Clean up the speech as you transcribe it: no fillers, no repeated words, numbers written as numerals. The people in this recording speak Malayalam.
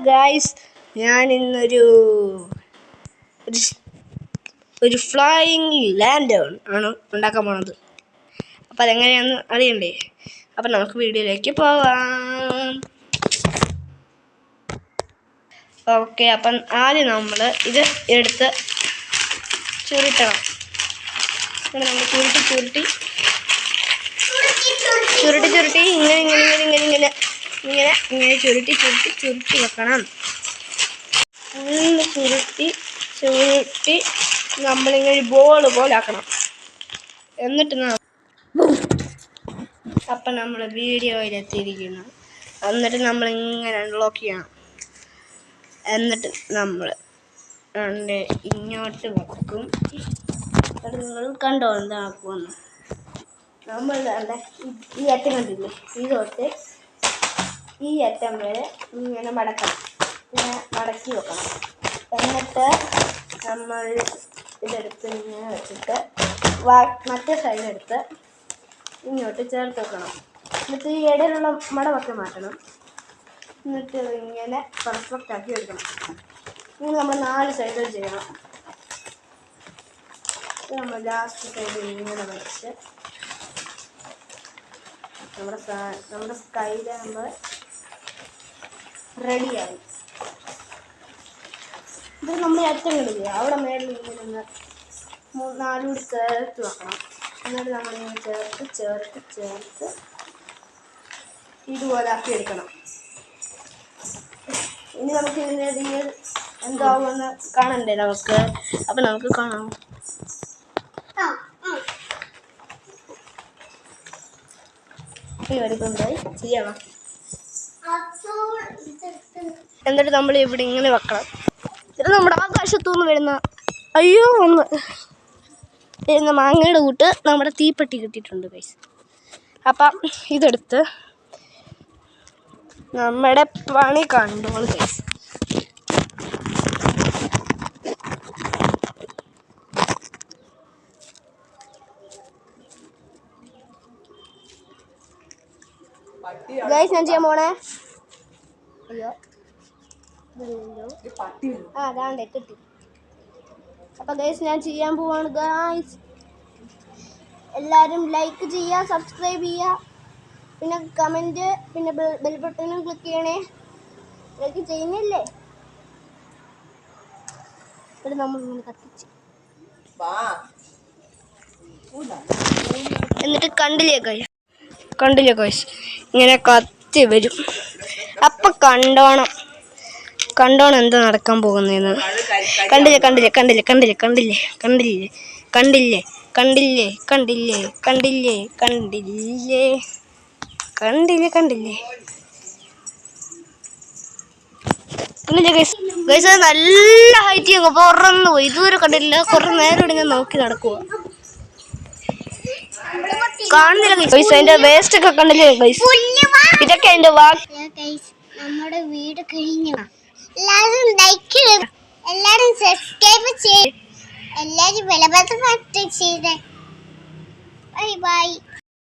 ഗൈസ്, ഞാൻ ഇന്നൊരു ഒരു ഫ്ലൈയിങ് ലാൻഡേൺ ആണ് ഉണ്ടാക്കാൻ പോണത്. അപ്പം അതെങ്ങനെയാണെന്ന് അറിയണ്ടേ? അപ്പം നമുക്ക് വീഡിയോയിലേക്ക് പോവാം. ഓക്കെ, അപ്പം ആദ്യം നമ്മൾ ഇത് എടുത്ത് ചുരുട്ടണം. അങ്ങനെ നമ്മൾ ചുരുട്ടി ഇങ്ങനെ ചുരുട്ടി വെക്കണം. ഫുള്ള് ചുരുട്ടി നമ്മളിങ്ങനെ ബോൾ പോലെ ആക്കണം. എന്നിട്ട് അപ്പം നമ്മൾ വീഡിയോയിലെത്തിയിരിക്കുന്നു. എന്നിട്ട് നമ്മളിങ്ങനെ അൺലോക്ക് ചെയ്യണം. എന്നിട്ട് നമ്മൾ ഇങ്ങോട്ട് വെക്കും. അത് നിങ്ങൾ കണ്ടോ എന്താക്കുമെന്ന്? നമ്മൾ ഈ അറ്റം കണ്ടില്ലേ? ഇതൊട്ട് ഈ അറ്റം വരെ ഇങ്ങനെ മടക്കണം. ഇങ്ങനെ മടക്കി വെക്കണം. എന്നിട്ട് നമ്മൾ ഇതെടുത്ത് ഇങ്ങനെ വെച്ചിട്ട് മറ്റേ സൈഡെടുത്ത് ഇങ്ങോട്ട് ചേർത്ത് വെക്കണം. എന്നിട്ട് ഈ ഇടയിലുള്ള മടമൊക്കെ മാറ്റണം. എന്നിട്ട് ഇങ്ങനെ പെർഫെക്റ്റ് ആക്കി എടുക്കണം. ഇങ്ങനെ നമ്മൾ 4 സൈഡിൽ ചെയ്യണം. നമ്മൾ ലാസ്റ്റ് സൈഡിൽ ഇങ്ങനെ വെച്ച് നമ്മുടെ സ്കൈയിൽ നമ്മൾ റെഡിയായി. ഇത് നമ്മൾ ഏറ്റവും കളിക്കുക അവിടെ മേളിൽ ഇങ്ങനെ 4 കൂടി ചേർത്ത് വെക്കണം. എന്നിട്ട് നമ്മളിങ്ങനെ ചേർത്ത് ഇതുപോലെ ആക്കി എടുക്കണം. ഇനി നമുക്ക് ഇതിൻ്റെ റിയൽ എന്താവുമെന്ന് കാണണ്ടേ നമുക്ക്? അപ്പം നമുക്ക് കാണാം. ചെയ്യണം. എന്നിട്ട് നമ്മൾ ഇവിടെ ഇങ്ങനെ വെക്കണം. ഇത് നമ്മുടെ ആകാശത്തുനിന്ന് വരുന്ന മാങ്ങയുടെ കൂട്ട് നമ്മുടെ തീപ്പെട്ടി കിട്ടിയിട്ടുണ്ട് ഗൈസ്. അപ്പം ഇതെടുത്ത് നമ്മുടെ പണി കണ്ടോളൂ ഗൈസ്. ഗൈസ്, ഞാൻ ചെയ്യാൻ പോണേ. അയ്യോ, അതാണ്ടേ കിട്ടി. അപ്പം ഗൈസ്, ഞാൻ ചെയ്യാൻ പോവാണ് ഗൈസ്. എല്ലാവരും ലൈക്ക് ചെയ്യുക, സബ്സ്ക്രൈബ് ചെയ്യുക, പിന്നെ കമൻറ്റ്, പിന്നെ ബെൽ ബട്ടണും ക്ലിക്ക് ചെയ്യണേ. ലൈക്ക് ചെയ്യുന്നില്ലേ? ഇവിടെ നമ്മൾ ഇങ്ങനെ കത്തിച്ച് എന്നിട്ട് കണ്ടില്ലേ ഗൈസ്, ഇങ്ങനെ കത്തി വരും. അപ്പം കണ്ടോണം എന്താ നടക്കാൻ പോകുന്നതെന്ന്. കണ്ടില്ലേ ഗൈസ്, നല്ല ഹൈറ്റ് അങ്ങ് പുറന്നു പോയി. ഇതുവരെ കണ്ടില്ല. കുറേ നേരം ഞാൻ നോക്കി നടക്കുക. കാണുന്നില്ല ഗൈസ്, അതിന്റെ വേസ്റ്റ് ഒക്കെ കണ്ടില്ലേ ഗൈസ്? ഇതൊക്കെ അതിന്റെ നമ്മുടെ വീട് കഴിഞ്ഞു. എല്ലാവരും ലൈക്ക് ചെയ്ത്, എല്ലാവരും സബ്സ്ക്രൈബ് ചെയ്ത്, എല്ലാവരും വിലപ്പെട്ട ചെയ്തേ. ബൈ.